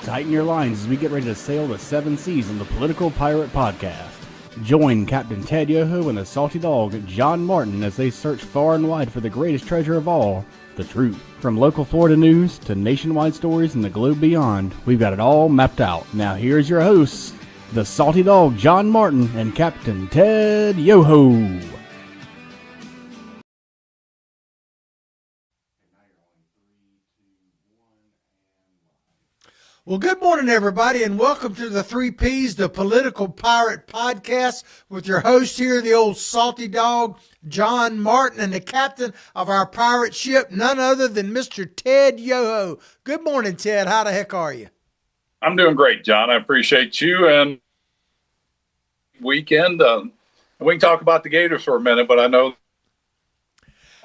Tighten your lines as we get ready to sail the seven seas on the Political Pirate Podcast. Join Captain Ted Yoho and the salty dog John Martin as they search far and wide for the greatest treasure of all, the truth. From local Florida news to nationwide stories and the globe beyond, we've got it all mapped out. Now here's your hosts, the salty dog John Martin and Captain Ted Yoho. Well, good morning, everybody, and welcome to the 3 Ps, the Political Pirate Podcast, with your host here, the old salty dog, John Martin, and the captain of our pirate ship, none other than Mr. Ted Yoho. Good morning, Ted. How the heck are you? I'm doing great, John. I appreciate you. And weekend, we can talk about the Gators for a minute, but I know.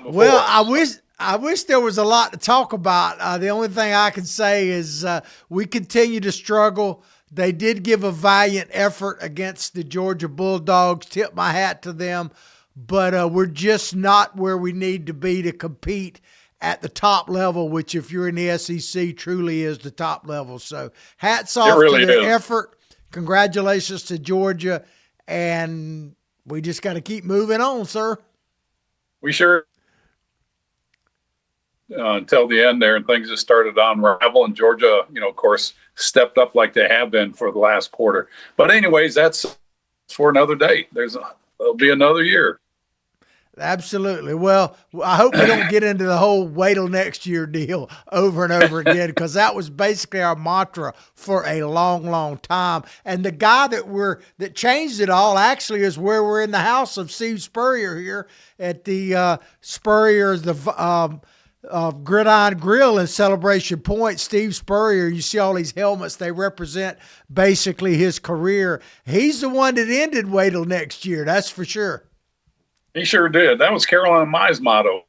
Well, I wish there was a lot to talk about. The only thing I can say is we continue to struggle. They did give a valiant effort against the Georgia Bulldogs. Tip my hat to them. But we're just not where we need to be to compete at the top level, which if you're in the SEC truly is the top level. So hats off to the effort. Congratulations to Georgia. And we just got to keep moving on, sir. We sure. Until the end there, and things just started to unravel, and Georgia, of course, stepped up like they have been for the last quarter. But anyways, that's for another day. There'll be another year. Absolutely. Well, I hope we don't get into the whole wait till next year deal over and over again, because that was basically our mantra for a long, long time. And the guy that changed it all actually is where we're in the house of Steve Spurrier here at the Spurrier's Gridiron Grill in Celebration Point. Steve Spurrier, you see all these helmets, they represent basically his career. He's the one that ended wait till next year, that's for sure. He sure did. That was Caroline and Mai's motto.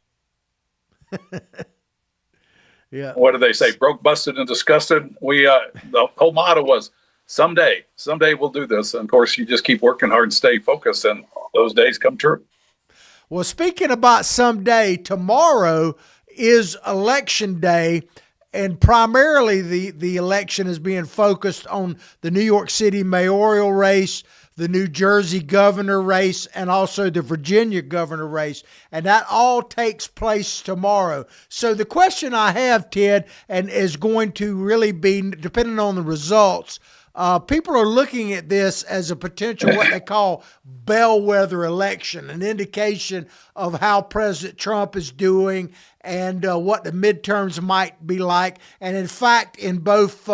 Yeah. What do they say? Broke, busted, and disgusted. The whole motto was someday we'll do this. And of course, you just keep working hard and stay focused, and those days come true. Well, speaking about someday, tomorrow is election day, and primarily the election is being focused on the New York City mayoral race, the New Jersey governor race, and also the Virginia governor race. And that all takes place tomorrow. So the question I have, Ted, and is going to really be depending on the results, people are looking at this as a potential what they call bellwether election, an indication of how President Trump is doing and what the midterms might be like. And in fact, in both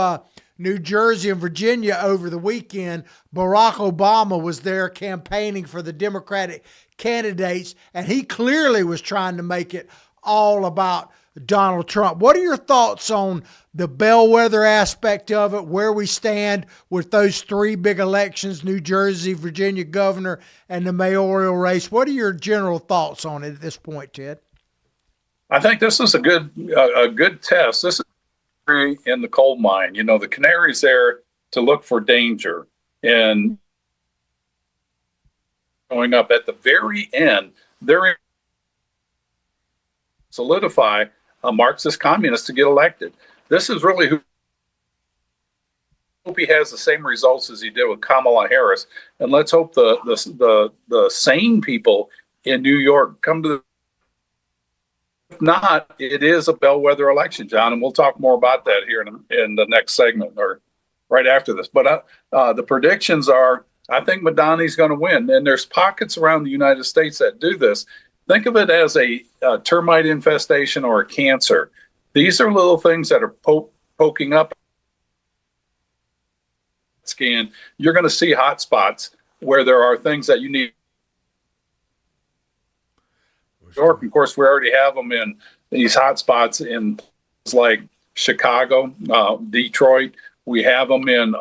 New Jersey and Virginia over the weekend, Barack Obama was there campaigning for the Democratic candidates, and he clearly was trying to make it all about Donald Trump. What are your thoughts on the bellwether aspect of it, where we stand with those three big elections, New Jersey, Virginia governor, and the mayoral race? What are your general thoughts on it at this point, Ted? I think this is a good test. This is in the coal mine. The canary's there to look for danger. And going up at the very end, they're solidify a Marxist communist to get elected. This is really who. Hope he has the same results as he did with Kamala Harris, and let's hope the sane people in New York come to the. If not, it is a bellwether election, John, and we'll talk more about that here in the next segment or right after this. But the predictions are, I think Madani's going to win, and there's pockets around the United States that do this. Think of it as a termite infestation or a cancer. These are little things that are poking up. Scan. You're going to see hot spots where there are things that you need. New York, of course, we already have them in these hot spots in places like Chicago, Detroit. We have them in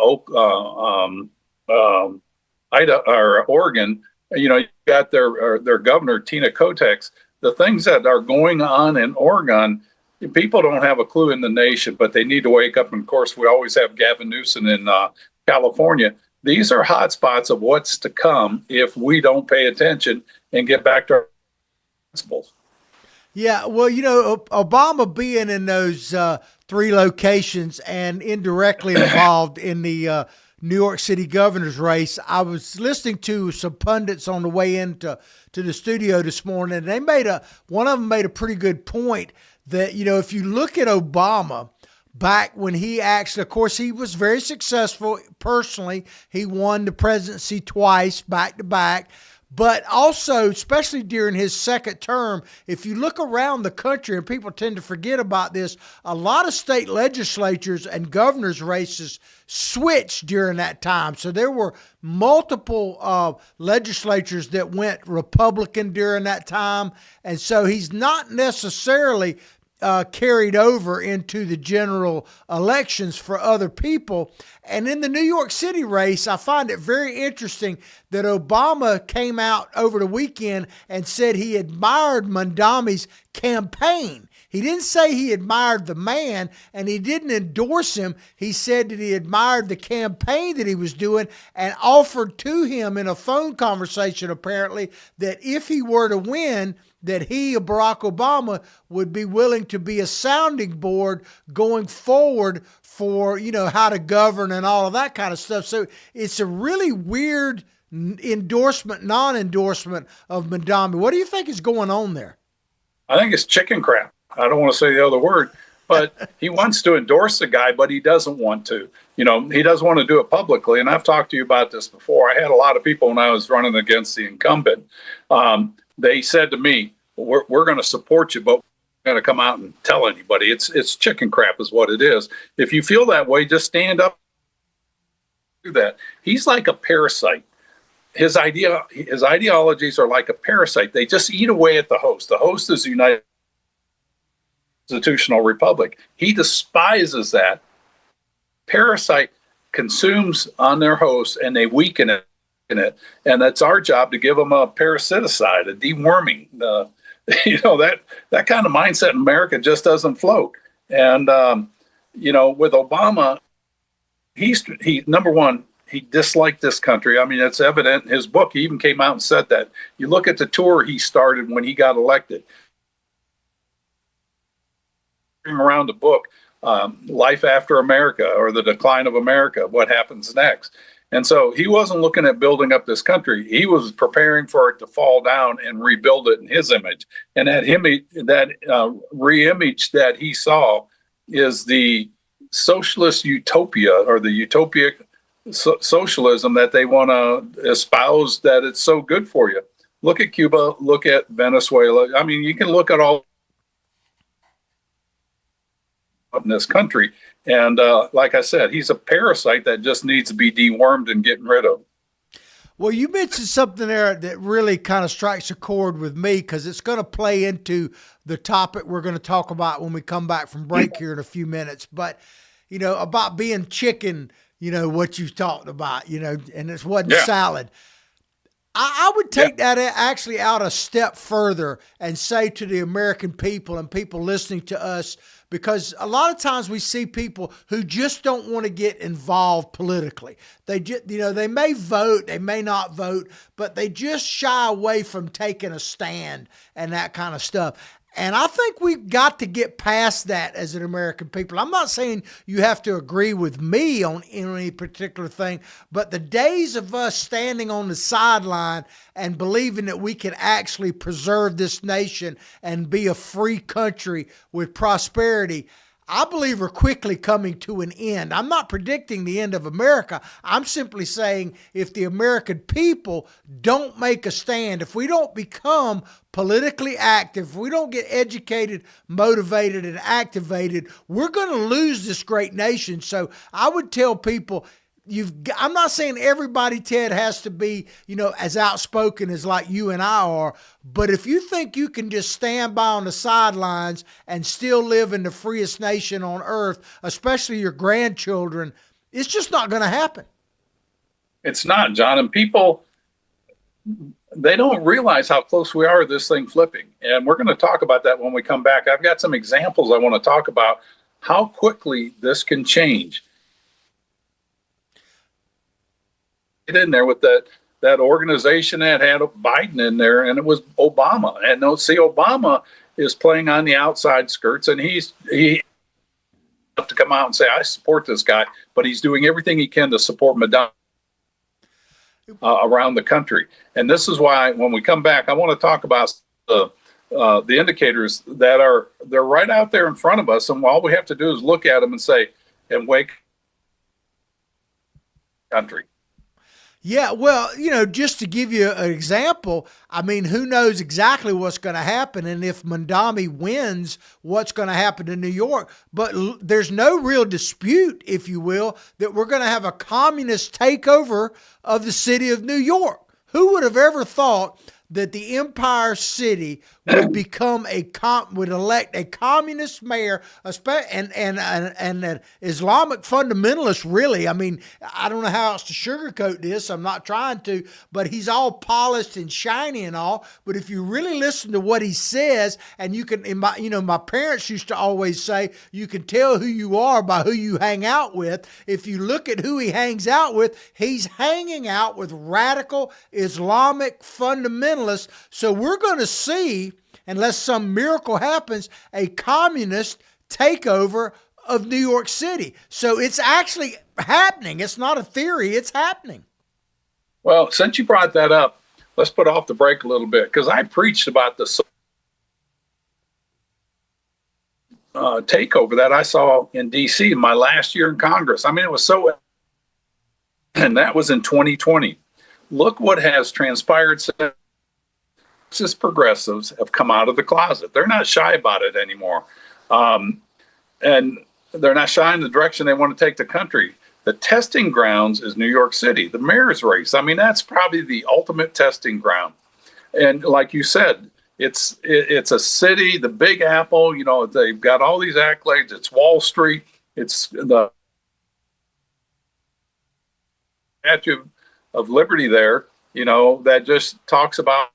Idaho or Oregon. You got their governor, Tina Kotex. The things that are going on in Oregon, people don't have a clue in the nation, but they need to wake up. And of course, we always have Gavin Newsom in California. These are hot spots of what's to come if we don't pay attention and get back to our principles. Yeah, well, Obama being in those 3 locations and indirectly involved in the New York City governor's race. I was listening to some pundits on the way into the studio this morning, and one of them made a pretty good point that, if you look at Obama back when he actually, of course, he was very successful personally. He won the presidency twice, back to back. But also, especially during his second term, if you look around the country, and people tend to forget about this, a lot of state legislatures and governors' races switched during that time. So there were multiple legislatures that went Republican during that time. And so he's not necessarily carried over into the general elections for other people. And in the New York City race, I find it very interesting that Obama came out over the weekend and said he admired Mondami's campaign. He didn't say he admired the man, and he didn't endorse him. He said that he admired the campaign that he was doing and offered to him in a phone conversation, apparently, that if he were to win, that he, Barack Obama, would be willing to be a sounding board going forward for, how to govern and all of that kind of stuff. So it's a really weird non-endorsement of Mondami. What do you think is going on there? I think it's chicken crap. I don't want to say the other word, but he wants to endorse the guy, but he doesn't want to. He doesn't want to do it publicly. And I've talked to you about this before. I had a lot of people when I was running against the incumbent. They said to me, we're going to support you, but we're going to come out and tell anybody. It's chicken crap is what it is. If you feel that way, just stand up and do that. He's like a parasite. His ideologies are like a parasite. They just eat away at the host. The host is the United Constitutional Republic. He despises that. Parasite consumes on their host, and they weaken it. And that's our job to give them a parasiticide, a deworming. That kind of mindset in America just doesn't float. And with Obama, he number one, he disliked this country. I mean, it's evident in his book. He even came out and said that. You look at the tour he started when he got elected. Around the book, Life After America, or The Decline of America, What Happens Next. And so he wasn't looking at building up this country. He was preparing for it to fall down and rebuild it in his image. And that re-image that he saw is the socialist utopia, or the utopic socialism that they want to espouse, that it's so good for you. Look at Cuba, look at Venezuela. I mean, you can look at all in this country. And like I said, he's a parasite that just needs to be dewormed and getting rid of. Well, you mentioned something there that really kind of strikes a chord with me, because it's going to play into the topic we're going to talk about when we come back from break here in a few minutes. But, about being chicken, what you talked about, and it wasn't salad. I would take that actually out a step further and say to the American people and people listening to us, because a lot of times we see people who just don't want to get involved politically. They just, they may vote, they may not vote, but they just shy away from taking a stand and that kind of stuff. And I think we've got to get past that as an American people. I'm not saying you have to agree with me on any particular thing, but the days of us standing on the sideline and believing that we can actually preserve this nation and be a free country with prosperity, I believe are quickly coming to an end. I'm not predicting the end of America. I'm simply saying if the American people don't make a stand, if we don't become politically active, if we don't get educated, motivated, and activated, we're going to lose this great nation. So I would tell people, I'm not saying everybody, Ted, has to be, as outspoken as like you and I are, but if you think you can just stand by on the sidelines and still live in the freest nation on earth, especially your grandchildren, it's just not going to happen. It's not, John. And people, they don't realize how close we are to this thing flipping. And we're going to talk about that when we come back. I've got some examples I want to talk about how quickly this can change. In there with that organization that had Biden in there, and it was Obama. And Obama is playing on the outside skirts, and he to come out and say, I support this guy, but he's doing everything he can to support Madonna around the country. And this is why when we come back, I want to talk about the indicators they're right out there in front of us. And all we have to do is look at them and say, and wake country. Yeah, well, just to give you an example, I mean, who knows exactly what's going to happen, and if Mondami wins, what's going to happen in New York. But there's no real dispute, if you will, that we're going to have a communist takeover of the city of New York. Who would have ever thought that the Empire City would would elect a communist mayor, and an Islamic fundamentalist? Really, I mean, I don't know how else to sugarcoat this. I'm not trying to, but he's all polished and shiny and all. But if you really listen to what he says, and you can, my parents used to always say, you can tell who you are by who you hang out with. If you look at who he hangs out with, he's hanging out with radical Islamic fundamentalists. So we're going to see, unless some miracle happens, a communist takeover of New York City. So it's actually happening. It's not a theory. It's happening. Well, since you brought that up, let's put off the brake a little bit, because I preached about the takeover that I saw in D.C. in my last year in Congress. I mean, it was so, and that was in 2020. Look what has transpired since. Marxist progressives have come out of the closet. They're not shy about it anymore. And they're not shy in the direction they want to take the country. The testing grounds is New York City, the mayor's race. I mean, that's probably the ultimate testing ground. And like you said, it's a city, the Big Apple, they've got all these accolades. It's Wall Street. It's the Statue of Liberty there, that just talks about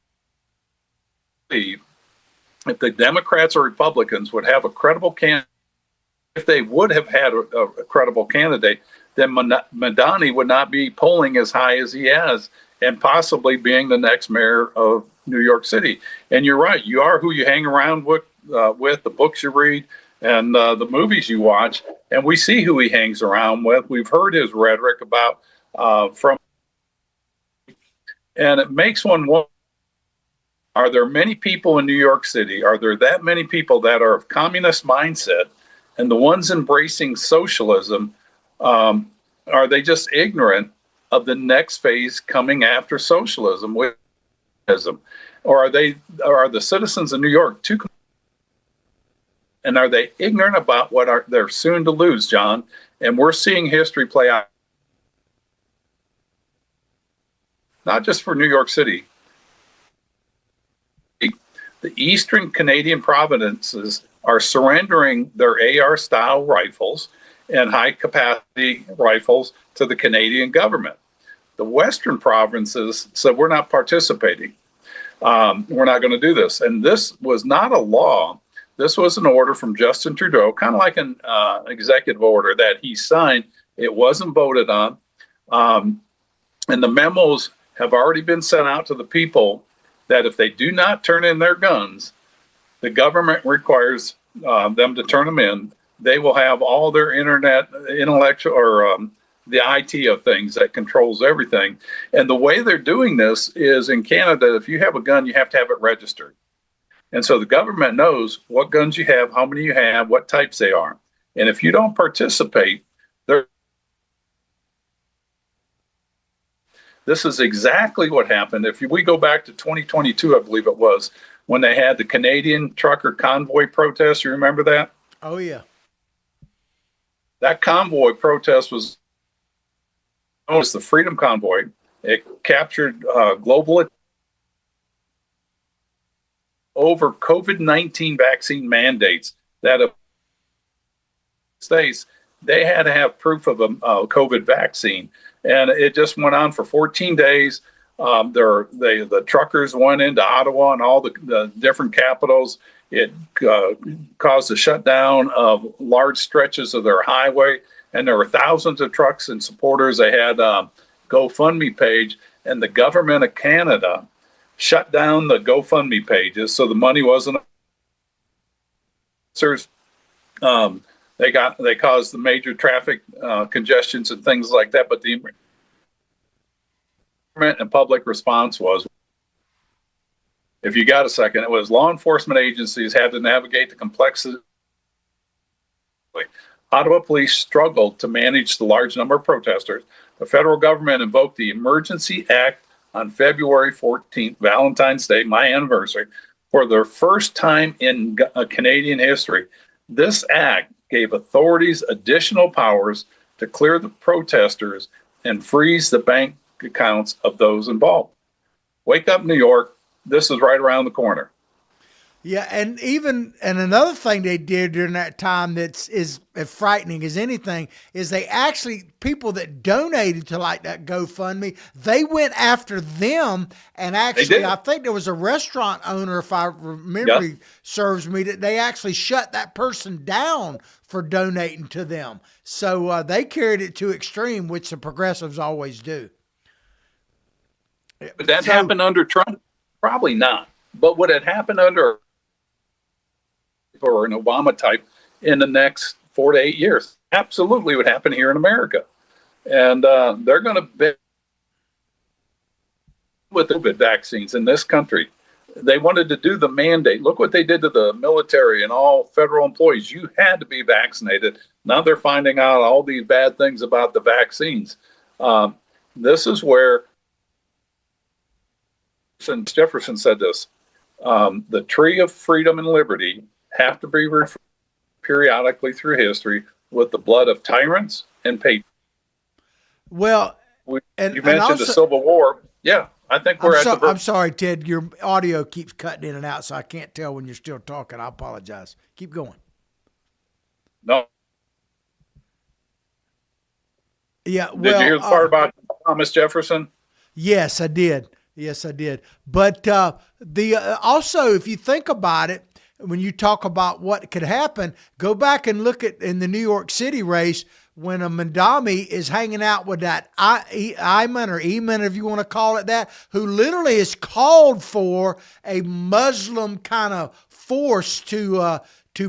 if the Democrats or Republicans would have a credible candidate, if they would have had a credible candidate, then Madani would not be polling as high as he has and possibly being the next mayor of New York City. And you're right. You are who you hang around with, the books you read, and the movies you watch. And we see who he hangs around with. We've heard his rhetoric about and it makes one wonder, are there many people in New York City? Are there that many people that are of communist mindset, and the ones embracing socialism, are they just ignorant of the next phase coming after socialism, or are the citizens of New York too? And are they ignorant about what they're soon to lose, John? And we're seeing history play out, not just for New York City. The eastern Canadian provinces are surrendering their AR-style rifles and high-capacity rifles to the Canadian government. The western provinces said, we're not participating. We're not going to do this. And this was not a law. This was an order from Justin Trudeau, kind of like an executive order that he signed. It wasn't voted on. And the memos have already been sent out to the people that if they do not turn in their guns, the government requires them to turn them in. They will have all their intellectual, or the IT of things that controls everything. And the way they're doing this is in Canada, if you have a gun, you have to have it registered. And so the government knows what guns you have, how many you have, what types they are. And if you don't participate, this is exactly what happened. If we go back to 2022, I believe it was, when they had the Canadian trucker convoy protest. You remember that? Oh, yeah. That convoy protest was known as the Freedom Convoy. It captured global over COVID-19 vaccine mandates that states, they had to have proof of a COVID vaccine. And it just went on for 14 days. The truckers went into Ottawa and all the different capitals. It caused a shutdown of large stretches of their highway. And there were thousands of trucks and supporters. They had a GoFundMe page. And the government of Canada shut down the GoFundMe pages, so the money wasn't. They They caused the major traffic congestions and things like that. But the government and public response was, if you got a second, it was law enforcement agencies had to navigate the complexity. Ottawa police struggled to manage the large number of protesters. The federal government invoked the Emergency Act on February 14th, Valentine's Day, my anniversary, for the first time in Canadian history. This act gave authorities additional powers to clear the protesters and freeze the bank accounts of those involved. Wake up, New York. This is right around the corner. Yeah, and another thing they did during that time that's is as frightening as anything is they actually, people that donated to like that GoFundMe, they went after them, and actually I think there was a restaurant owner, if I memory serves me, that they actually shut that person down for donating to them. So they carried it to extreme, which the progressives always do. But that happened under Trump? Probably not. But would it happen under or an Obama type in the next 4 to 8 years? Absolutely would happen here in America. And they're going to be with the COVID vaccines in this country. They wanted to do the mandate. Look what they did to the military and all federal employees. You had to be vaccinated. Now they're finding out all these bad things about the vaccines. This is where Jefferson said this, the tree of freedom and liberty have to be refreshed periodically through history with the blood of tyrants and patriots. Well, you mentioned the Civil War. Yeah, I think we're I'm sorry, Ted. Your audio keeps cutting in and out, so I can't tell when you're still talking. I apologize. Keep going. No. Yeah. Well, did you hear the part about Thomas Jefferson? Yes, I did. But also, if you think about it, when you talk about what could happen, go back and look at in the New York City race when a Mandami is hanging out with that Ayman or Eman, if you want to call it that, who literally is called for a Muslim kind of force to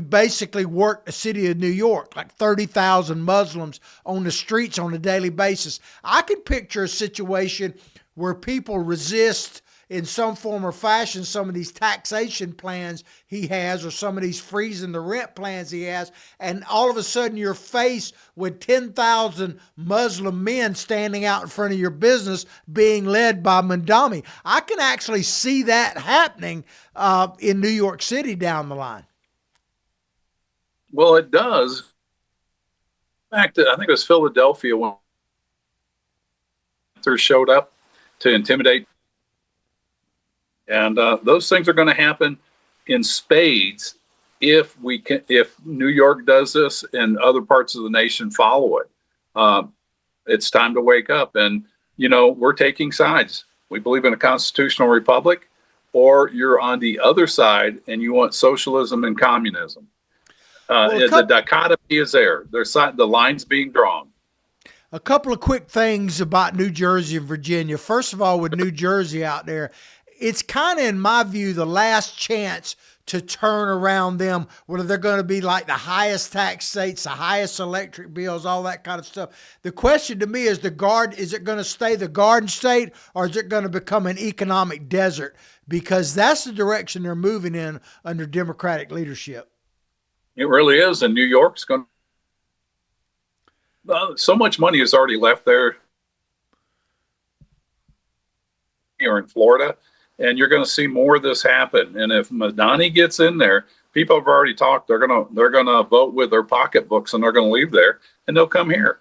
basically work the city of New York, like 30,000 Muslims on the streets on a daily basis. I can picture a situation where people resist in some form or fashion some of these taxation plans he has or some of these freezing the rent plans he has, and all of a sudden you're faced with 10,000 Muslim men standing out in front of your business being led by Mandami. I can actually see that happening in New York City down the line. Well, it does. In fact, I think it was Philadelphia when they showed up to intimidate. And those things are going to happen in spades if New York does this and other parts of the nation follow it. It's time to wake up. And, we're taking sides. We believe in a constitutional republic, or you're on the other side and you want socialism and communism. The dichotomy is there. The line's being drawn. A couple of quick things about New Jersey and Virginia. First of all, with New Jersey out there, it's kind of, in my view, the last chance to turn around them, whether they're going to be like the highest tax states, the highest electric bills, all that kind of stuff. The question to me is is it going to stay the Garden State, or is it going to become an economic desert? Because that's the direction they're moving in under Democratic leadership. It really is. And New York's going to, so much money has already left there here in Florida. And you're going to see more of this happen. And if Madani gets in there, people have already talked. They're going to vote with their pocketbooks, and they're going to leave there, and they'll come here.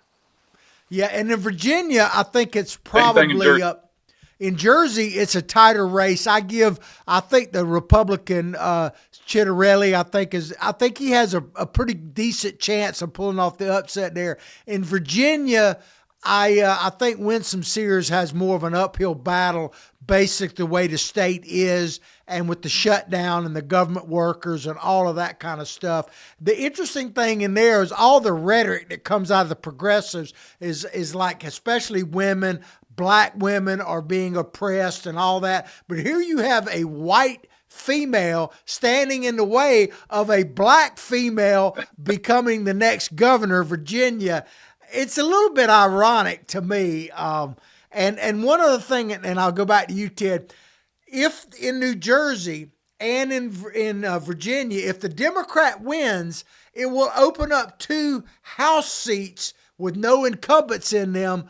Yeah, and in Virginia, I think it's probably up. In Jersey, it's a tighter race. I think the Republican Chitterelli, I think he has a pretty decent chance of pulling off the upset there. In Virginia, I think Winsome Sears has more of an uphill battle, basic the way the state is, and with the shutdown and the government workers and all of that kind of stuff. The interesting thing in there is all the rhetoric that comes out of the progressives is like, especially women, black women are being oppressed and all that. But here you have a white female standing in the way of a black female becoming the next governor of Virginia. It's a little bit ironic to me. And one other thing, and I'll go back to you, Ted. If in New Jersey and in Virginia, if the Democrat wins, it will open up 2 House seats with no incumbents in them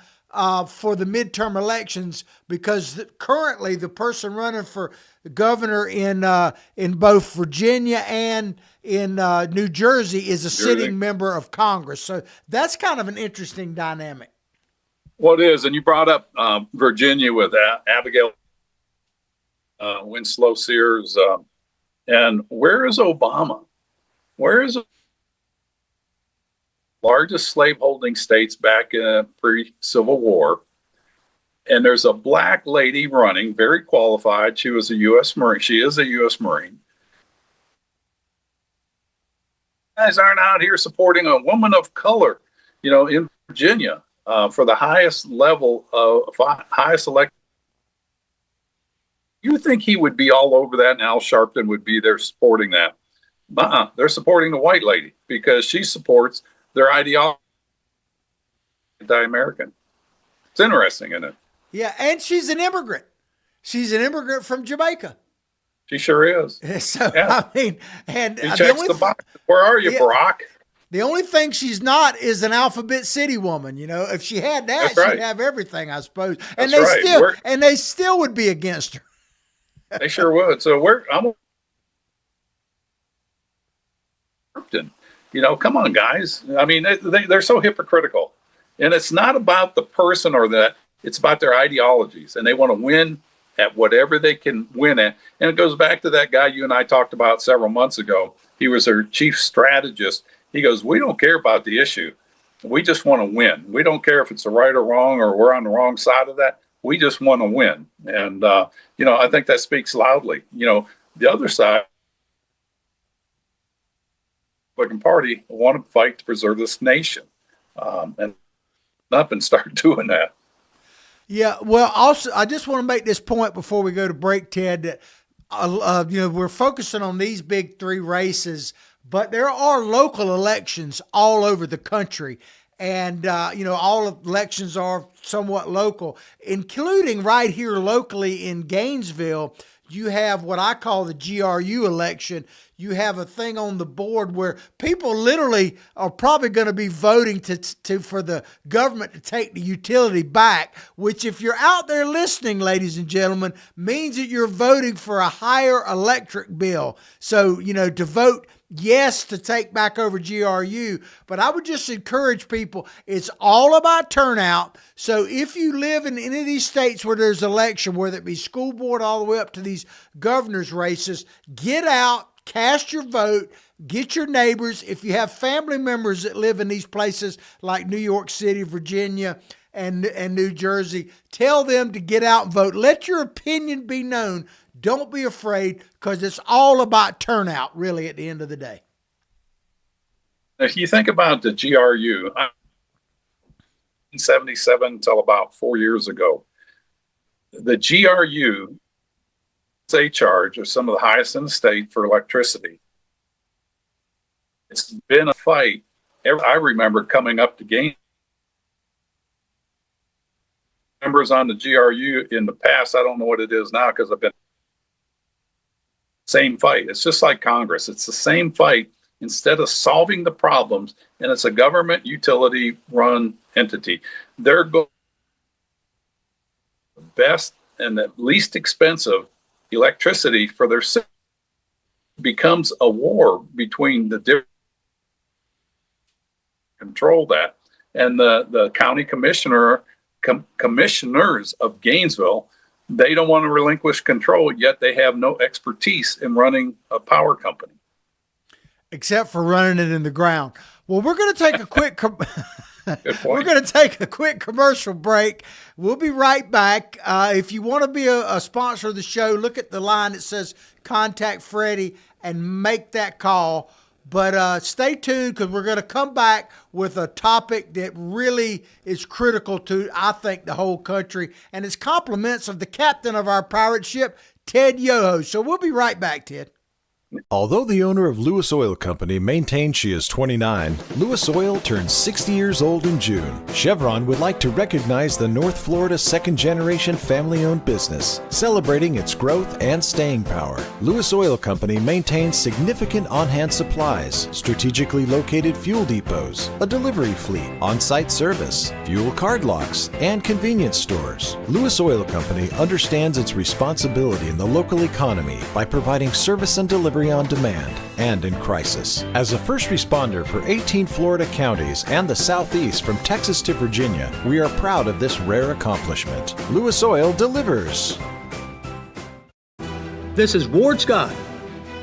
for the midterm elections, because currently the person running for governor in both Virginia and in New Jersey is a sitting member of Congress. So that's kind of an interesting dynamic. Well, it is. And you brought up Virginia with Abigail Winslow Sears. And where is Obama? Where is largest slaveholding states back in pre-Civil War? And there's a black lady running, very qualified. She was a U.S. Marine. She is a U.S. Marine. Guys aren't out here supporting a woman of color, in Virginia for the highest level of highest election. You think he would be all over that, and Al Sharpton would be there supporting that? They're supporting the white lady because she supports their ideology, anti-American. It's interesting, isn't it? Yeah, and she's an immigrant. She's an immigrant from Jamaica. She sure is. So, yeah. I mean, and he checks the box. Where are you, Barack? The only thing she's not is an Alphabet City woman. If she had that, she'd have everything, I suppose. And they still would be against her. They sure would. So come on, guys. I mean, they're so hypocritical. And it's not about the person or that. It's about their ideologies. And they want to win at whatever they can win at. And it goes back to that guy you and I talked about several months ago. He was their chief strategist. He goes, we don't care about the issue. We just want to win. We don't care if it's right or wrong or we're on the wrong side of that. We just want to win. And, I think that speaks loudly. The other side, the Republican Party, want to fight to preserve this nation and up and start doing that. Yeah, well, also, I just want to make this point before we go to break, Ted, that, we're focusing on these big 3 races, but there are local elections all over the country. And, all elections are somewhat local, including right here locally in Gainesville. You have what I call the GRU election. You have a thing on the board where people literally are probably going to be voting for the government to take the utility back, which, if you're out there listening, ladies and gentlemen, means that you're voting for a higher electric bill. So, to vote yes to take back over GRU, but I would just encourage people, it's all about turnout. So if you live in any of these states where there's election, whether it be school board all the way up to these governor's races, get out, cast your vote, get your neighbors. If you have family members that live in these places like New York City, Virginia, and New Jersey, tell them to get out and vote. Let your opinion be known. Don't be afraid, because it's all about turnout, really, at the end of the day. If you think about the GRU, 1977 until about 4 years ago, the GRU, they charge are some of the highest in the state for electricity. It's been a fight. I remember coming up to game members on the GRU in the past. I don't know what it is now because I've been same fight. It's just like Congress. It's the same fight. Instead of solving the problems, and it's a government utility run entity, they're going best and the least expensive electricity for their city. Becomes a war between the different control that, and the county commissioners of Gainesville, they don't want to relinquish control, yet they have no expertise in running a power company. Except for running it in the ground. Well, we're going to take a quick we're going to take a quick commercial break. We'll be right back. If you want to be a sponsor of the show, look at the line that says Contact Freddie and make that call. But stay tuned, because we're going to come back with a topic that really is critical to, I think, the whole country. And it's compliments of the captain of our pirate ship, Ted Yoho. So we'll be right back, Ted. Although the owner of Lewis Oil Company maintains she is 29, Lewis Oil turns 60 years old in June. Chevron would like to recognize the North Florida second-generation family-owned business, celebrating its growth and staying power. Lewis Oil Company maintains significant on-hand supplies, strategically located fuel depots, a delivery fleet, on-site service, fuel card locks, and convenience stores. Lewis Oil Company understands its responsibility in the local economy by providing service and delivery on demand and in crisis. As a first responder for 18 Florida counties and the Southeast from Texas to Virginia, we are proud of this rare accomplishment. Lewis Oil delivers. This is Ward Scott,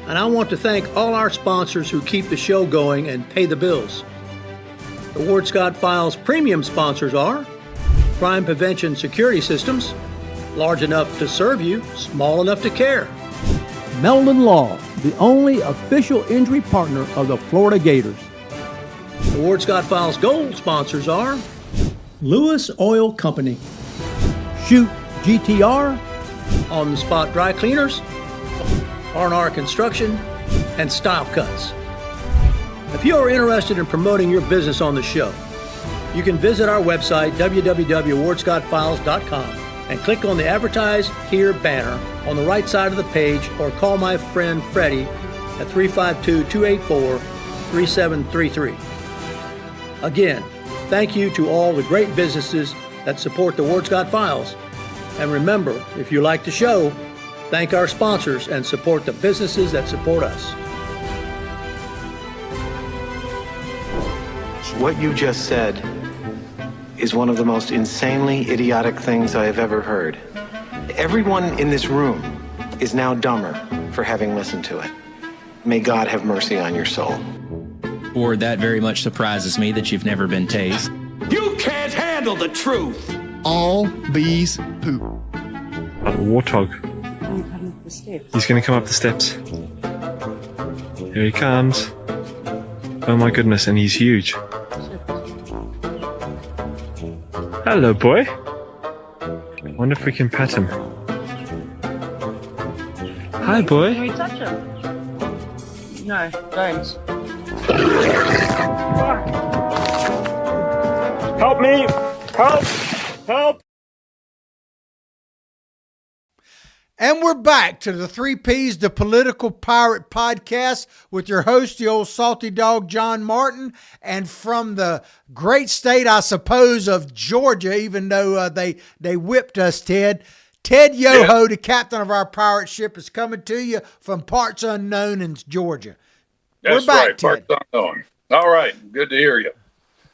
and I want to thank all our sponsors who keep the show going and pay the bills. The Ward Scott Files premium sponsors are Crime Prevention Security Systems, large enough to serve you, small enough to care. Meldon Law, the only official injury partner of the Florida Gators. The Ward Scott Files Gold sponsors are Lewis Oil Company, Shoot GTR, On the Spot Dry Cleaners, R&R Construction, and Style Cuts. If you are interested in promoting your business on the show, you can visit our website, www.wardscottfiles.com, and click on the Advertise Here banner on the right side of the page, or call my friend Freddie at 352-284-3733. Again, thank you to all the great businesses that support the Ward Scott Files. And remember, if you like the show, thank our sponsors and support the businesses that support us. What you just said is one of the most insanely idiotic things I have ever heard. Everyone in this room is now dumber for having listened to it. May God have mercy on your soul. Ward, that very much surprises me that you've never been tased. You can't handle the truth! All bees poop. A warthog. He's going to come up the steps. Here he comes. Oh my goodness, and he's huge. Hello, boy. I wonder if we can pet him. Hi, boy. Can we touch him? No, don't. Help me! Help! Help! And we're back to the 3 Ps, the Political Pirate Podcast, with your host, the old salty dog, John Martin. And from the great state, I suppose, of Georgia, even though they whipped us, Ted Yoho, the captain of our pirate ship, is coming to you from parts unknown in Georgia. That's we're back, right, Ted. parts unknown. All right, good to hear you.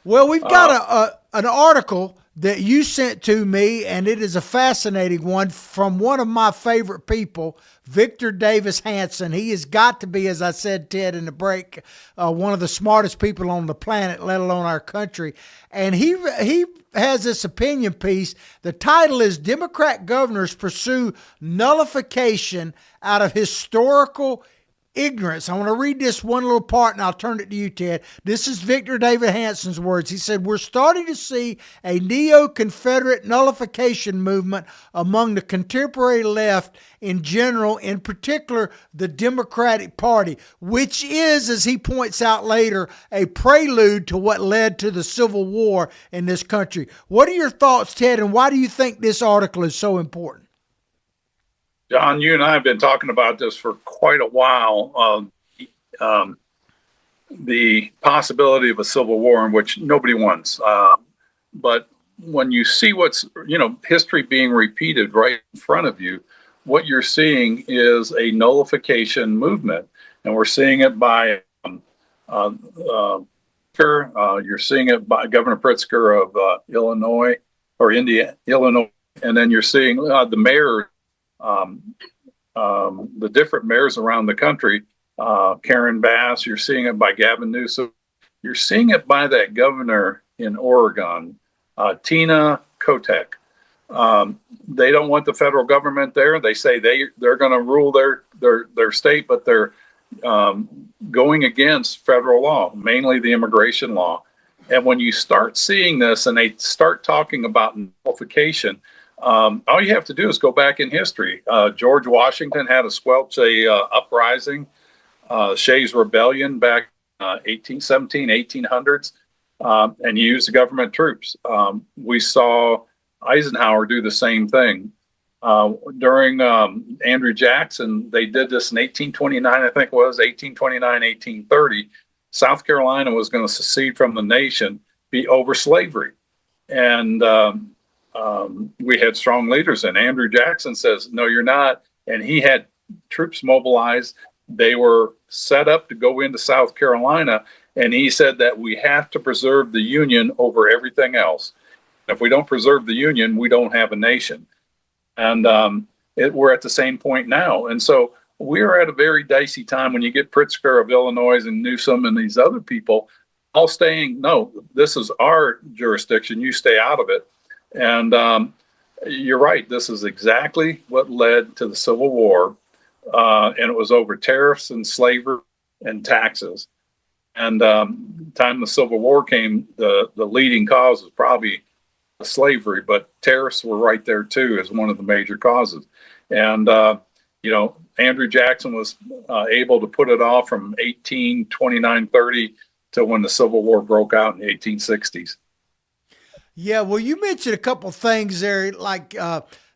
Well, we've got an article that you sent to me, and it is a fascinating one from one of my favorite people, Victor Davis Hanson. He has got to be, as I said, Ted, in the break, one of the smartest people on the planet, let alone our country. And he has this opinion piece. The title is Democrat Governors Pursue Nullification Out of Historical Ignorance. I want to read this one little part, and I'll turn it to you, Ted. This is Victor David Hanson's words. He said, "We're starting to see a neo-Confederate nullification movement among the contemporary left in general, in particular the Democratic Party, which is, as he points out later, a prelude to what led to the Civil War in this country." What are your thoughts, Ted, and why do you think this article is so important? John, you and I have been talking about this for quite a while. The possibility of a civil war in which nobody wants. But when you see what's, history being repeated right in front of you, what you're seeing is a nullification movement. And we're seeing it by you're seeing it by Governor Pritzker of Illinois, and then you're seeing the mayor. The different mayors around the country, Karen Bass, you're seeing it by Gavin Newsom, you're seeing it by that governor in Oregon, Tina Kotek. They don't want the federal government there. They say they're going to rule their state, but they're going against federal law, mainly the immigration law. And when you start seeing this and they start talking about nullification, All you have to do is go back in history. George Washington had to squelch a uprising, Shays Rebellion back 1817, 1800s, and used the government troops. We saw Eisenhower do the same thing. During Andrew Jackson, they did this in 1829, I think it was 1829, 1830. South Carolina was going to secede from the nation, be over slavery. And we had strong leaders, and Andrew Jackson says, no, you're not. And he had troops mobilized. They were set up to go into South Carolina. And he said that we have to preserve the Union over everything else. If we don't preserve the Union, we don't have a nation. And we're at the same point now. And so we're at a very dicey time when you get Pritzker of Illinois and Newsom and these other people all saying, no, this is our jurisdiction. You stay out of it. And you're right. This is exactly what led to the Civil War. And it was over tariffs and slavery and taxes. And time the Civil War came, the leading cause was probably slavery, but tariffs were right there too as one of the major causes. And Andrew Jackson was able to put it off from 1829-30 to when the Civil War broke out in the 1860s. Yeah, well, you mentioned a couple things there, like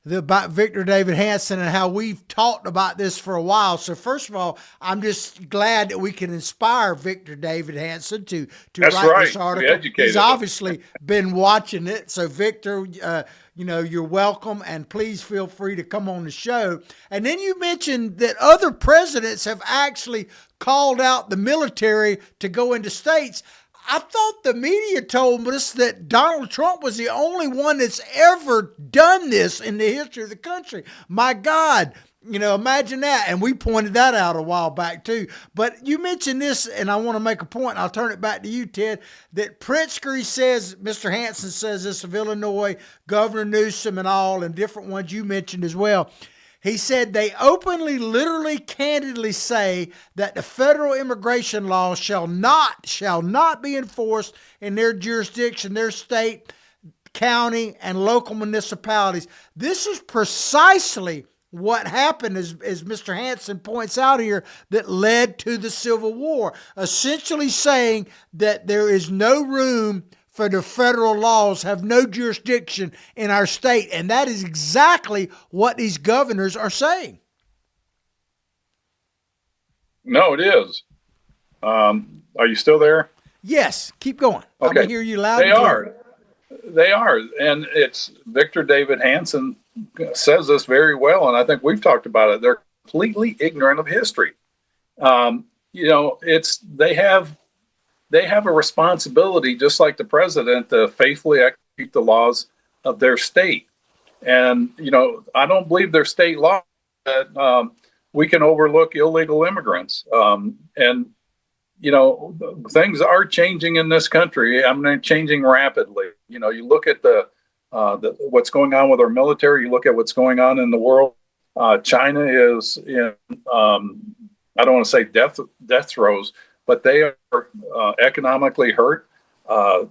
about Victor David Hanson and how we've talked about this for a while. So first of all, I'm just glad that we can inspire Victor David Hanson to That's write right. this article. He's obviously been watching it. So Victor, you're welcome, and please feel free to come on the show. And then you mentioned that other presidents have actually called out the military to go into states. I thought the media told us that Donald Trump was the only one that's ever done this in the history of the country. My God, imagine that. And we pointed that out a while back too. But you mentioned this, and I want to make a point. I'll turn it back to you, Ted, that Pritzker says, Mr. Hanson says this of Illinois, Governor Newsom and all, and different ones you mentioned as well. He said they openly, literally, candidly say that the federal immigration laws shall not be enforced in their jurisdiction, their state, county, and local municipalities. This is precisely what happened, as Mr. Hanson points out here, that led to the Civil War, essentially saying that there is no room for the federal laws, have no jurisdiction in our state. And that is exactly what these governors are saying. No, it is. Are you still there? Yes, keep going. Okay. I can hear you loud. They are. And it's Victor David Hanson says this very well. And I think we've talked about it. They're completely ignorant of history. They have a responsibility, just like the president, to faithfully execute the laws of their state. And, I don't believe their state law that we can overlook illegal immigrants. Things are changing in this country. Changing rapidly. You look at the what's going on with our military. You look at what's going on in the world. China is in, I don't want to say death throes, but they are economically hurt.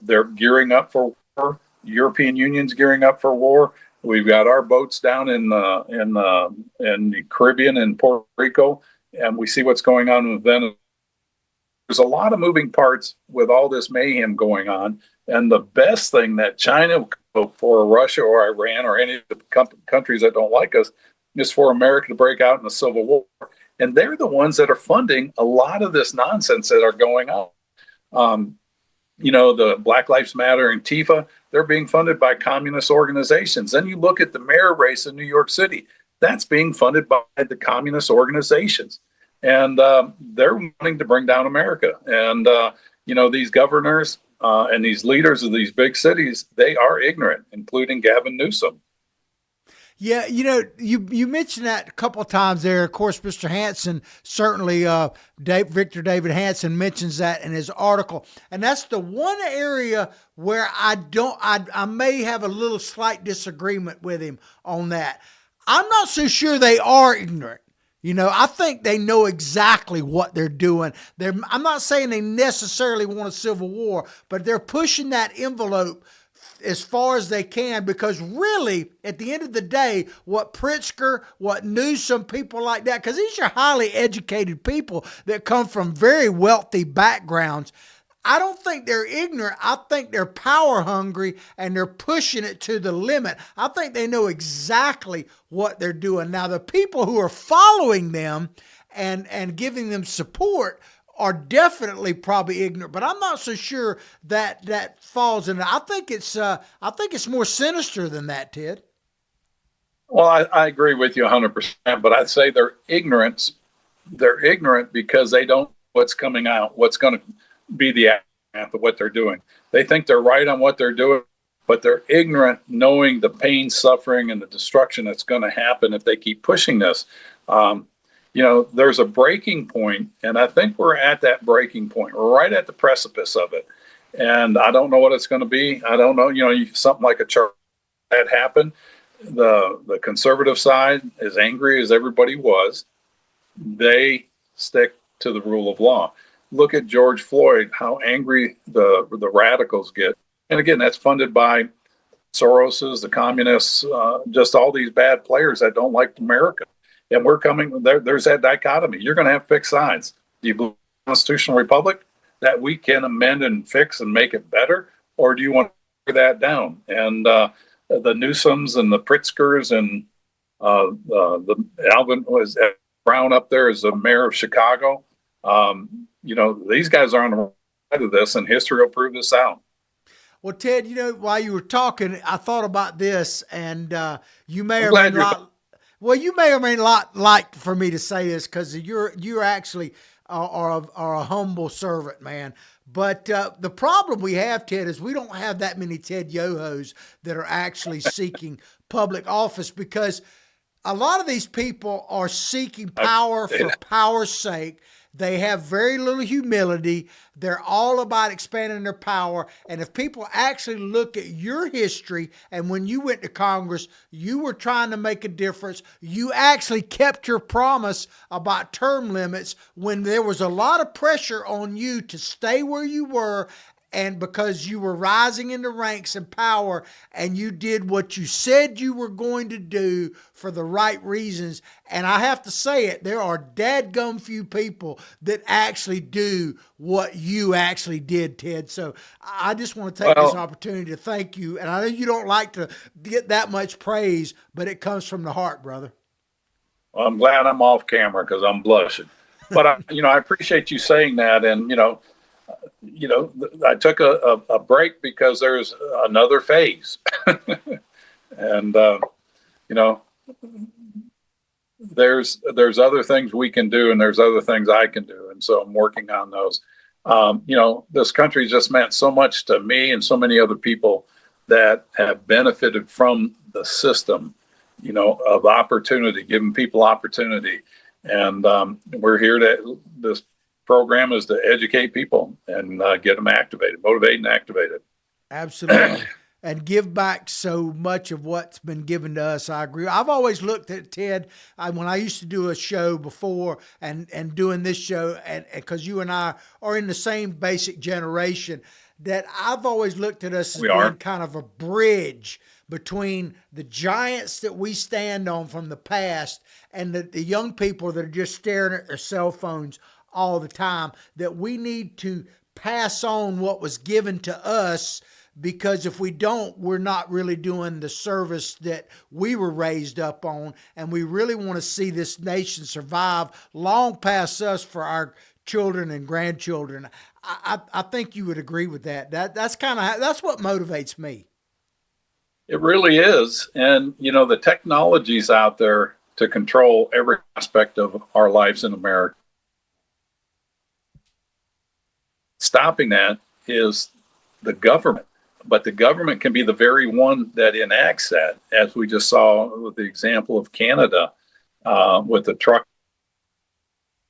They're gearing up for war. European Union's gearing up for war. We've got our boats down in the Caribbean and Puerto Rico, and we see what's going on with Venezuela. There's a lot of moving parts with all this mayhem going on, and the best thing that China for Russia or Iran or any of the countries that don't like us is for America to break out in a civil war. And they're the ones that are funding a lot of this nonsense that are going on. The Black Lives Matter and Antifa, they're being funded by communist organizations. Then you look at the mayor race in New York City, that's being funded by the communist organizations. And they're wanting to bring down America. And, these governors and these leaders of these big cities, they are ignorant, including Gavin Newsom. Yeah, you mentioned that a couple of times there. Of course, Mr. Hanson, certainly Victor David Hanson mentions that in his article. And that's the one area where I may have a little slight disagreement with him on that. I'm not so sure they are ignorant. I think they know exactly what they're doing. I'm not saying they necessarily want a civil war, but they're pushing that envelope as far as they can, because really, at the end of the day, what Pritzker, what Newsom, people like that, because these are highly educated people that come from very wealthy backgrounds. I don't think they're ignorant. I think they're power hungry and they're pushing it to the limit. I think they know exactly what they're doing. Now, the people who are following them and giving them support are definitely probably ignorant, but I'm not so sure that falls in. I think it's more sinister than that, Ted. Well, I agree with you 100%, but I'd say they're ignorant. They're ignorant because they don't know what's coming out, what's going to be the aftermath of what they're doing. They think they're right on what they're doing, but they're ignorant, knowing the pain, suffering, and the destruction that's going to happen if they keep pushing this. There's a breaking point, and I think we're at that breaking point. We're right at the precipice of it, and I don't know what it's going to be. I don't know. Something like a chart that happened. The conservative side, as angry as everybody was, they stick to the rule of law. Look at George Floyd, how angry the radicals get. And again, that's funded by Soros's, the communists, just all these bad players that don't like America. And we're coming, there's that dichotomy. You're going to have to pick sides. Do you believe in a constitutional republic that we can amend and fix and make it better? Or do you want to tear that down? And the Newsoms and the Pritzkers and the Alvin was Brown up there as the mayor of Chicago. These guys are on the right side of this, and history will prove this out. Well, Ted, while you were talking, I thought about this, and you may or may not. Well, you may or may not like for me to say this because you're actually are a humble servant, man. But the problem we have, Ted, is we don't have that many Ted Yohos that are actually seeking public office, because a lot of these people are seeking power for power's sake. They have very little humility. They're all about expanding their power. And if people actually look at your history, and when you went to Congress, you were trying to make a difference. You actually kept your promise about term limits when there was a lot of pressure on you to stay where you were, and because you were rising in the ranks and power, and you did what you said you were going to do for the right reasons. And I have to say it, there are dadgum few people that actually do what you actually did, Ted. So I just want to take this opportunity to thank you. And I know you don't like to get that much praise, but it comes from the heart, brother. Well, I'm glad I'm off camera because I'm blushing. But I appreciate you saying that. And I took a break because there's another phase, and there's other things we can do, and there's other things I can do, and so I'm working on those. This country just meant so much to me and so many other people that have benefited from the system, of opportunity, giving people opportunity, and we're here to this. Program is to educate people and get them activated, motivated and activated. Absolutely. And give back so much of what's been given to us. I agree. I've always looked at Ted, when I used to do a show before and doing this show, and because you and I are in the same basic generation, that I've always looked at us as being kind of a bridge between the giants that we stand on from the past and the young people that are just staring at their cell phones all the time, that we need to pass on what was given to us, because if we don't, we're not really doing the service that we were raised up on, and we really want to see this nation survive long past us for our children and grandchildren. I think you would agree with that. That's what motivates me. It really is. And the technology's out there to control every aspect of our lives in America. Stopping that is the government, but the government can be the very one that enacts that, as we just saw with the example of Canada, with the truck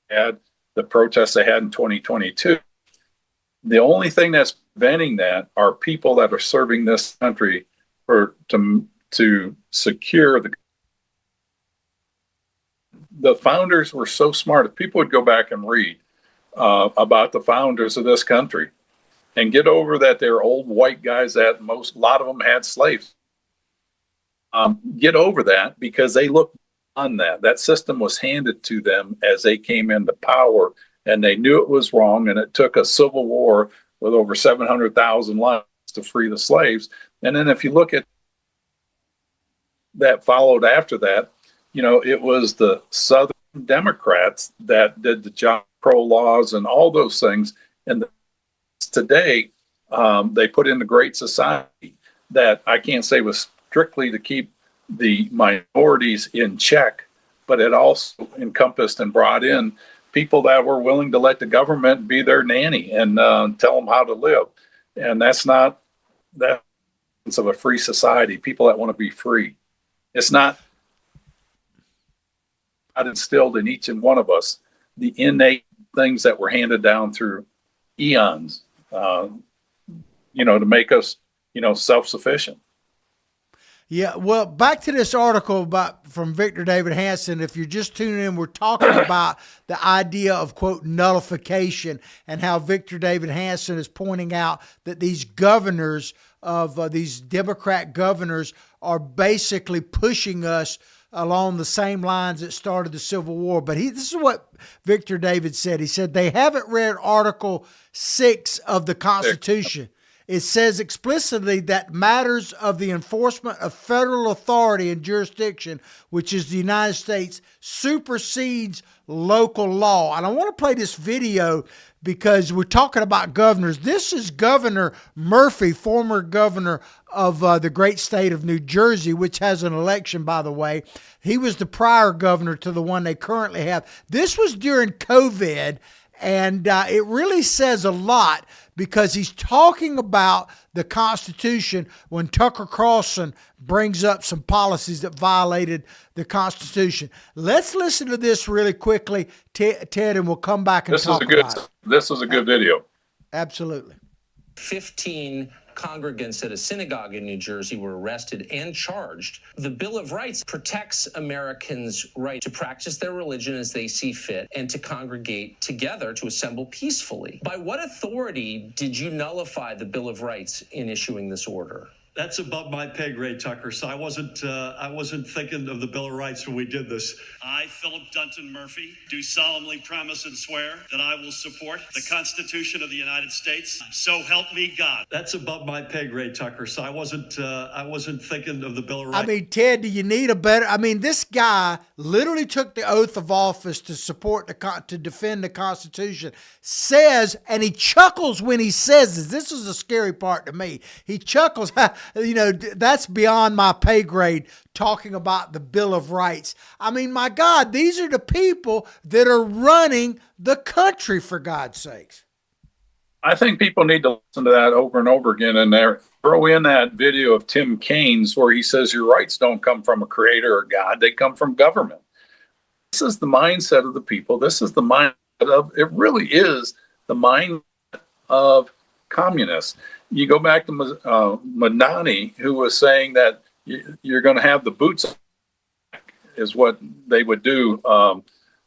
had the protests they had in 2022. The only thing that's preventing that are people that are serving this country to secure the founders were so smart. If people would go back and read about the founders of this country, and get over that they're old white guys that a lot of them had slaves. Get over that, because they look on that. That system was handed to them as they came into power, and they knew it was wrong. And it took a civil war with over 700,000 lives to free the slaves. And then if you look at that followed after that, it was the Southern Democrats that did the Jim Crow laws and all those things. And today, they put in the Great Society that I can't say was strictly to keep the minorities in check, but it also encompassed and brought in people that were willing to let the government be their nanny and tell them how to live. And that's not that of a free society. People that want to be free. It's not instilled in each and one of us the innate things that were handed down through eons, to make us, self-sufficient. Yeah, well, back to this article from Victor David Hanson. If you're just tuning in, we're talking about the idea of, quote, nullification, and how Victor David Hanson is pointing out that these governors of these Democrat governors are basically pushing us along the same lines that started the Civil War. But this is what Victor David said. He said they haven't read Article 6 of the Constitution. It says explicitly that matters of the enforcement of federal authority and jurisdiction, which is the United States, supersedes local law. And I want to play this video because we're talking about governors. This is Governor Murphy, former governor of the great state of New Jersey, which has an election, by the way. He was the prior governor to the one they currently have. This was during COVID, and it really says a lot, because he's talking about the Constitution when Tucker Carlson brings up some policies that violated the Constitution. Let's listen to this really quickly, Ted, and we'll come back and talk about it. This is a good video. Absolutely. 15 congregants at a synagogue in New Jersey were arrested and charged. The Bill of Rights protects Americans' right to practice their religion as they see fit and to congregate together to assemble peacefully. By what authority did you nullify the Bill of Rights in issuing this order? That's above my pay grade, Tucker. So I wasn't thinking of the Bill of Rights when we did this. I, Philip Dunton Murphy, do solemnly promise and swear that I will support the Constitution of the United States. So help me God. That's above my pay grade, Tucker. So I wasn't thinking of the Bill of Rights. I mean, Ted, do you need a better? I mean, this guy literally took the oath of office to to defend the Constitution. Says, and he chuckles when he says this. This is a scary part to me. He chuckles. That's beyond my pay grade, talking about the Bill of Rights. I mean, my God, these are the people that are running the country, for God's sakes. I think people need to listen to that over and over again, and throw in that video of Tim Kaine's where he says your rights don't come from a creator or God, they come from government. This is the mindset of the people. This is the mindset of, it really is the mindset of communists. You go back to Madani, who was saying that you're going to have the boots, is what they would do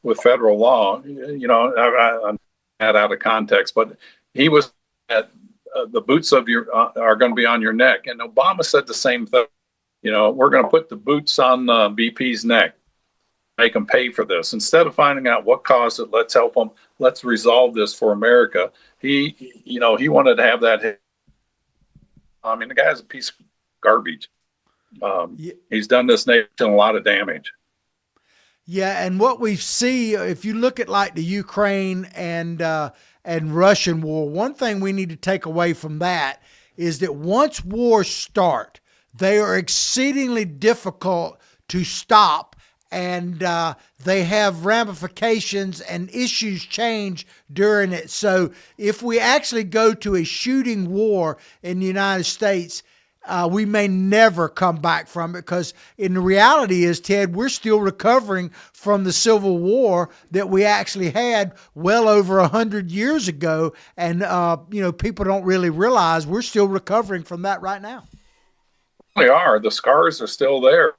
with federal law. I'm that out of context, but he was at the boots of your are going to be on your neck. And Obama said the same thing. We're going to put the boots on BP's neck, make them pay for this. Instead of finding out what caused it, let's help them. Let's resolve this for America. He wanted to have that. I mean, the guy's a piece of garbage. He's done this nation a lot of damage. Yeah, and what we see, if you look at like the Ukraine and Russian war, one thing we need to take away from that is that once wars start, they are exceedingly difficult to stop, and they have ramifications and issues change during it. So if we actually go to a shooting war in the United States, we may never come back from it, because in the reality is, Ted, we're still recovering from the Civil War that we actually had well over 100 years ago. And, people don't really realize we're still recovering from that right now. They are. The scars are still there.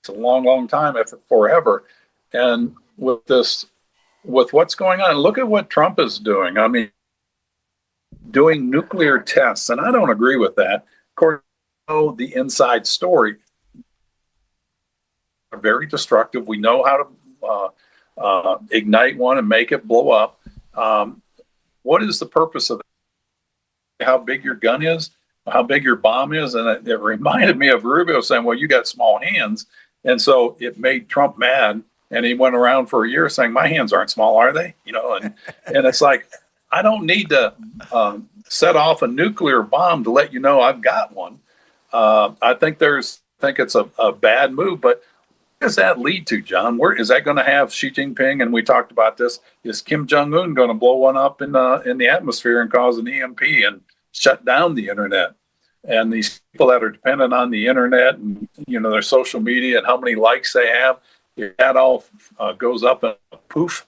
It's a long, long time, if forever. And with what's going on, look at what Trump is doing. I mean, doing nuclear tests, and I don't agree with that. According to the inside story, are very destructive. We know how to ignite one and make it blow up. What is the purpose of that? How big your gun is, how big your bomb is? And it reminded me of Rubio saying, well, you got small hands. And so it made Trump mad. And he went around for a year saying, my hands aren't small, are they? And it's like, I don't need to set off a nuclear bomb to let you know I've got one. I think it's a bad move, but what does that lead to, John? Where is that going to have Xi Jinping? And we talked about this. Is Kim Jong-un going to blow one up in the atmosphere and cause an EMP and shut down the internet? And these people that are dependent on the internet and their social media and how many likes they have, if that all goes up and poof,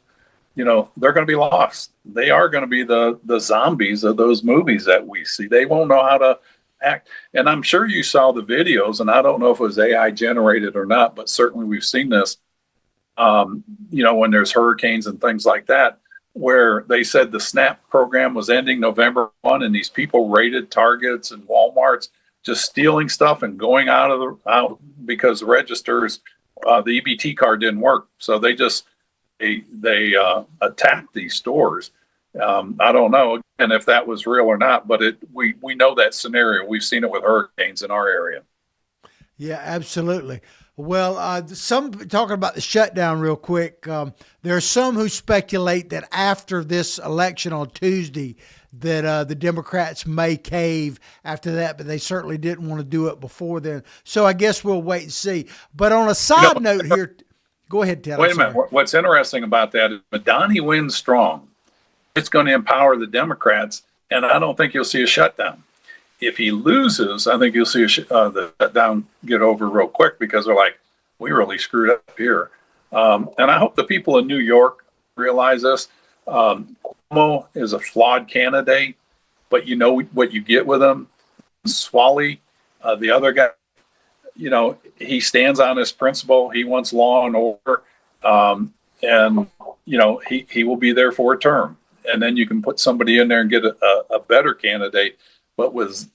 they're going to be lost. They are going to be the zombies of those movies that we see. They won't know how to act. And I'm sure you saw the videos, and I don't know if it was AI generated or not, but certainly we've seen this, when there's hurricanes and things like that, where they said the SNAP program was ending November 1, and these people raided Targets and Walmarts, just stealing stuff and going out because the registers, the EBT card didn't work. So they attacked these stores. I don't know again if that was real or not, but we know that scenario. We've seen it with hurricanes in our area. Yeah, absolutely. Well, some talking about the shutdown real quick. There are some who speculate that after this election on Tuesday, that the Democrats may cave after that, but they certainly didn't want to do it before then. So I guess we'll wait and see. But on a side note here, go ahead, Ted. Wait a minute. What's interesting about that is Madani wins strong. It's going to empower the Democrats, and I don't think you'll see a shutdown. If he loses, I think you'll see the shutdown get over real quick because they're like, we really screwed up here. And I hope the people in New York realize this. Cuomo is a flawed candidate, but you know what you get with him. Swally, the other guy, he stands on his principle. He wants law and order, and he will be there for a term. And then you can put somebody in there and get a better candidate. But with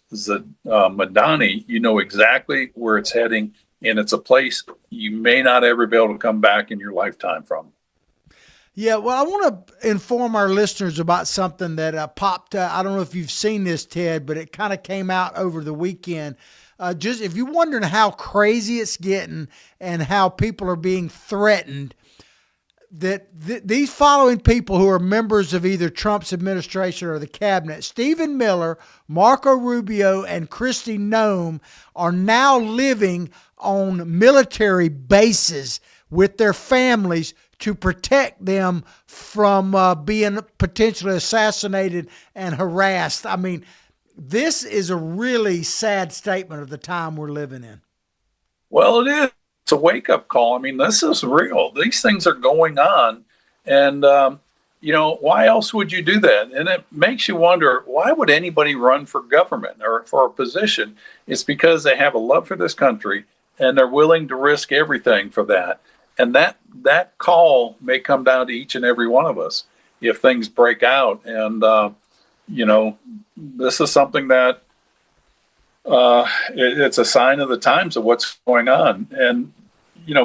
Madani, you know exactly where it's heading, and it's a place you may not ever be able to come back in your lifetime from. Yeah, well, I want to inform our listeners about something that popped. I don't know if you've seen this, Ted, but it kind of came out over the weekend. Just if you're wondering how crazy it's getting and how people are being threatened, that these following people who are members of either Trump's administration or the cabinet, Stephen Miller, Marco Rubio, and Kristi Noem, are now living on military bases with their families to protect them from being potentially assassinated and harassed. I mean, this is a really sad statement of the time we're living in. Well, it is. It's a wake-up call. I mean, this is real. These things are going on. And, why else would you do that? And it makes you wonder, why would anybody run for government or for a position? It's because they have a love for this country, and they're willing to risk everything for that. And that call may come down to each and every one of us if things break out. And, this is something that it's a sign of the times of what's going on. And,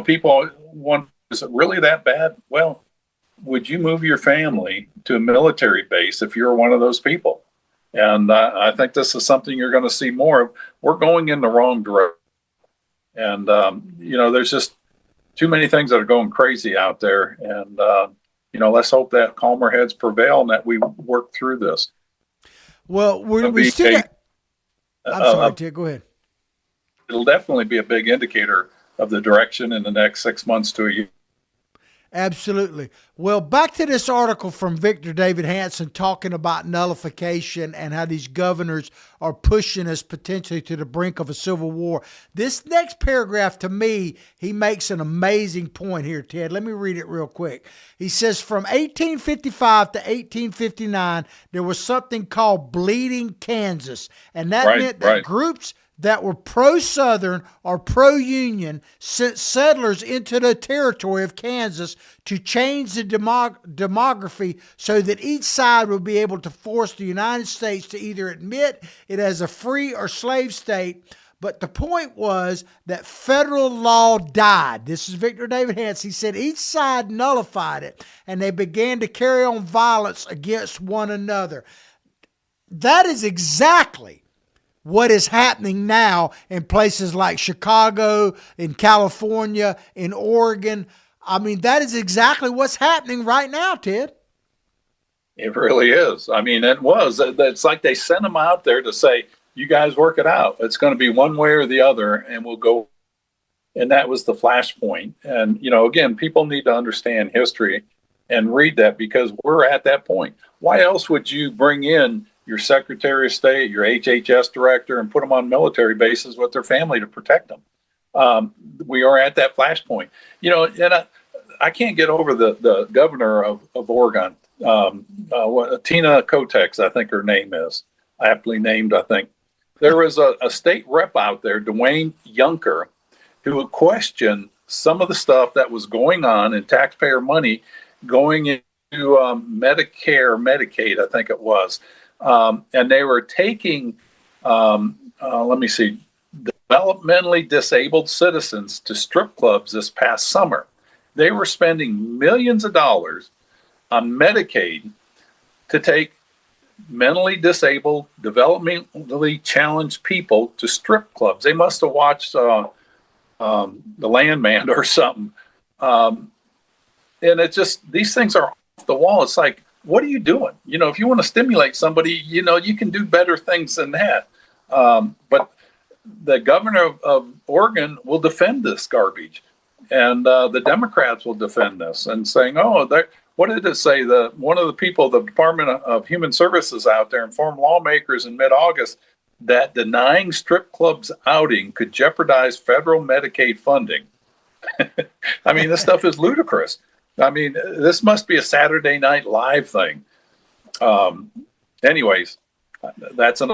people wonder, is it really that bad? Well, would you move your family to a military base if you're one of those people? And I think this is something you're going to see more of. We're going in the wrong direction. And, there's just too many things that are going crazy out there. And, let's hope that calmer heads prevail and that we work through this. Well, we still got... I'm sorry, Ted, go ahead. It'll definitely be a big indicator of the direction in the next 6 months to a year. Absolutely. Well, back to this article from Victor David Hanson talking about nullification and how these governors are pushing us potentially to the brink of a civil war. This next paragraph, to me, he makes an amazing point here, Ted. Let me read it real quick. He says, from 1855 to 1859, there was something called Bleeding Kansas, and that meant that groups that were pro-Southern or pro-Union sent settlers into the territory of Kansas to change the demography so that each side would be able to force the United States to either admit it as a free or slave state. But the point was that federal law died. This is Victor David Hance. He said each side nullified it, and they began to carry on violence against one another. That is exactly what is happening now in places like Chicago, in California, in Oregon. I mean, that is exactly what's happening right now, Ted. It really is. I mean, it was. It's like they sent them out there to say, you guys work it out. It's going to be one way or the other, and we'll go. And that was the flashpoint. And, again, people need to understand history and read that because we're at that point. Why else would you bring in your Secretary of State, your HHS director, and put them on military bases with their family to protect them? We are at that flashpoint. And I can't get over the governor of Oregon, Tina Kotex, I think her name is, aptly named, I think. There was a state rep out there, Dwayne Yunker, who would question some of the stuff that was going on in taxpayer money going into Medicare, Medicaid, I think it was. And they were taking, developmentally disabled citizens to strip clubs this past summer. They were spending millions of dollars on Medicaid to take mentally disabled, developmentally challenged people to strip clubs. They must have watched The Landman or something. And it's just, these things are off the wall. It's like, what are you doing? If you want to stimulate somebody, you can do better things than that. But the governor of Oregon will defend this garbage. And the Democrats will defend this and saying, what did it say? One of the people, the Department of Human Services out there informed lawmakers in mid-August that denying strip clubs outing could jeopardize federal Medicaid funding. I mean, this stuff is ludicrous. I mean, this must be a Saturday Night Live thing. Anyways, that's an.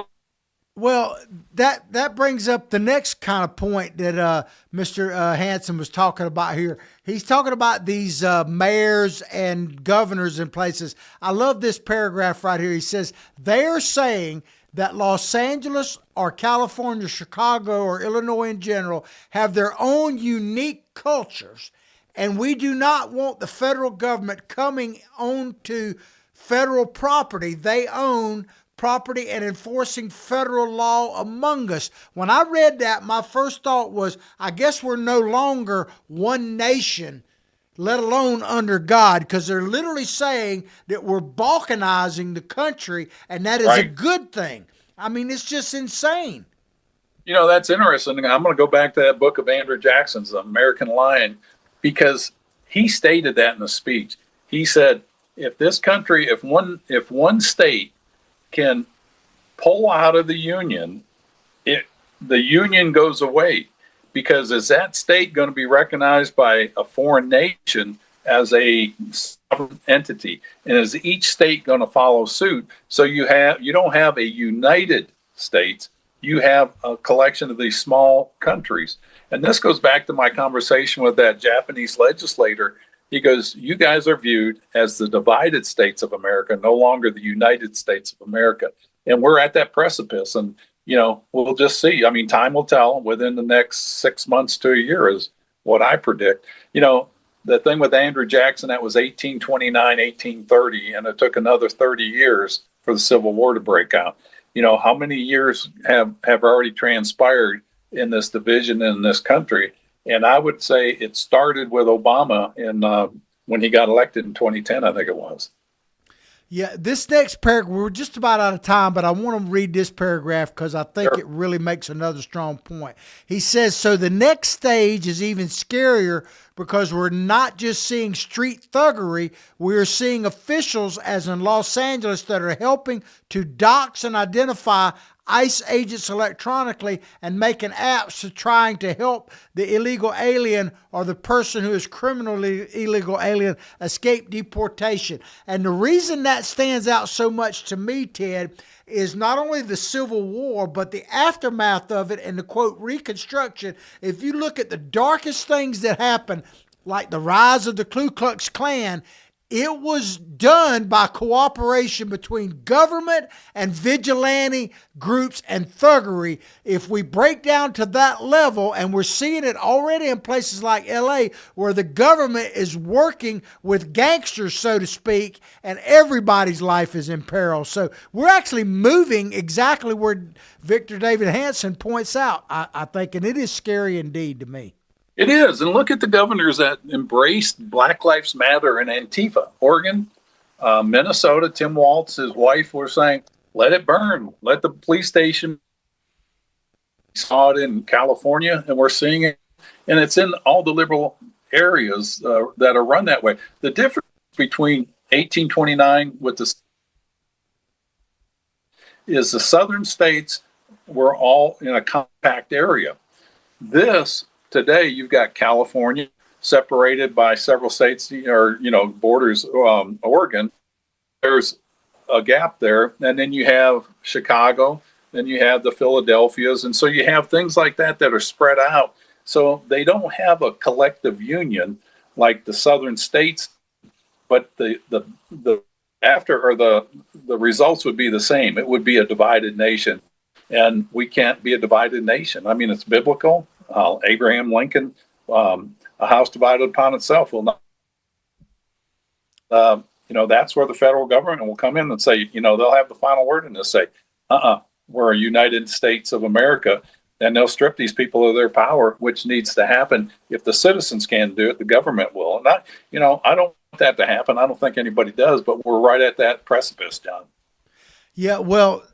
Well, that brings up the next kind of point that Mr. Hanson was talking about here. He's talking about these mayors and governors in places. I love this paragraph right here. He says, they're saying that Los Angeles or California, Chicago, or Illinois in general have their own unique cultures, and we do not want the federal government coming onto federal property they own property and enforcing federal law among us. When I read that, my first thought was, I guess we're no longer one nation, let alone under God, because they're literally saying that we're balkanizing the country, and that is a good thing. I mean, it's just insane. That's interesting. I'm going to go back to that book of Andrew Jackson's, The American Lion, because he stated that in a speech. He said, if this country, if one state can pull out of the union, the union goes away, because is that state going to be recognized by a foreign nation as a sovereign entity, and is each state going to follow suit? So you don't have a United States, you have a collection of these small countries. And this goes back to my conversation with that Japanese legislator. He goes, you guys are viewed as the divided states of America, no longer the United States of America. And we're at that precipice. And, we'll just see. I mean, time will tell. Within the next 6 months to a year is what I predict. The thing with Andrew Jackson, that was 1829, 1830, and it took another 30 years for the Civil War to break out. How many years have already transpired in this division in this country? And I would say it started with Obama when he got elected in 2010, I think it was. Yeah, this next paragraph, we're just about out of time, but I want to read this paragraph because I think it really makes another strong point. He says, so the next stage is even scarier because we're not just seeing street thuggery, we're seeing officials, as in Los Angeles, that are helping to dox and identify ICE agents electronically and making apps to trying to help the illegal alien or the person who is criminally illegal alien escape deportation. And the reason that stands out so much to me, Ted, is not only the Civil War, but the aftermath of it and the, quote, Reconstruction. If you look at the darkest things that happened, like the rise of the Ku Klux Klan, it was done by cooperation between government and vigilante groups and thuggery. If we break down to that level, and we're seeing it already in places like LA, where the government is working with gangsters, so to speak, and everybody's life is in peril. So we're actually moving exactly where Victor David Hanson points out, I think, and it is scary indeed to me. It is. And look at the governors that embraced Black Lives Matter and Antifa. Oregon, Minnesota, Tim Walz, his wife were saying, let it burn. Let the police station. We saw it in California, and we're seeing it. And it's in all the liberal areas that are run that way. The difference between 1829 with the is the southern states were all in a compact area. This today, you've got California separated by several states or, borders, Oregon. There's a gap there. And then you have Chicago, then you have the Philadelphias. And so you have things like that that are spread out. So they don't have a collective union like the southern states, but the results would be the same. It would be a divided nation. And we can't be a divided nation. I mean, it's biblical. Abraham Lincoln, a house divided upon itself will not. That's where the federal government will come in and say, they'll have the final word in this. Say, we're a United States of America, and they'll strip these people of their power, which needs to happen. If the citizens can't do it, the government will. And I don't want that to happen. I don't think anybody does, but we're right at that precipice, John. Yeah, well,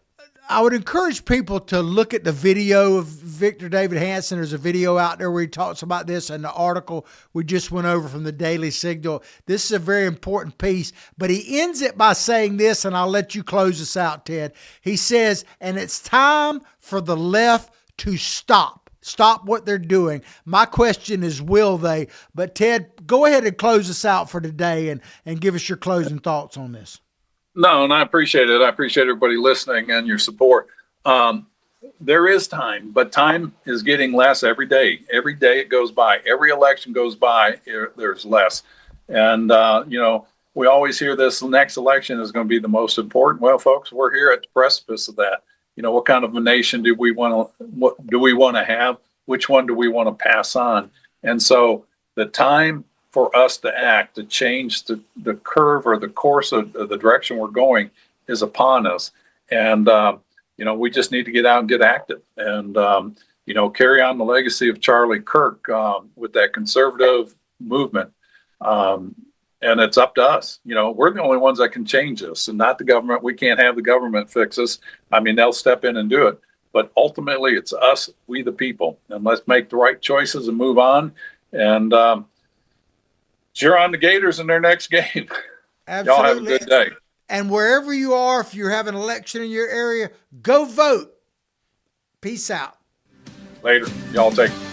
I would encourage people to look at the video of Victor David Hanson. There's a video out there where he talks about this, and the article we just went over from the Daily Signal. This is a very important piece, but he ends it by saying this, and I'll let you close this out, Ted. He says, and it's time for the left to stop what they're doing. My question is, will they? But Ted, go ahead and close us out for today and give us your closing thoughts on this. No, and I appreciate it. I appreciate everybody listening and your support. There is time, but time is getting less every day. Every day it goes by. Every election goes by, there's less. And, we always hear this next election is going to be the most important. Well, folks, we're here at the precipice of that. What kind of a nation do we want to have? Which one do we want to pass on? And so the time for us to act, to change the curve or the course of the direction we're going is upon us. And, we just need to get out and get active and, carry on the legacy of Charlie Kirk with that conservative movement. And it's up to us. We're the only ones that can change this and not the government. We can't have the government fix us. I mean, they'll step in and do it. But ultimately, it's us, we the people. And let's make the right choices and move on. And, cheer on the Gators in their next game. Absolutely. Y'all have a good day. And wherever you are, if you have an election in your area, go vote. Peace out. Later. Y'all take care.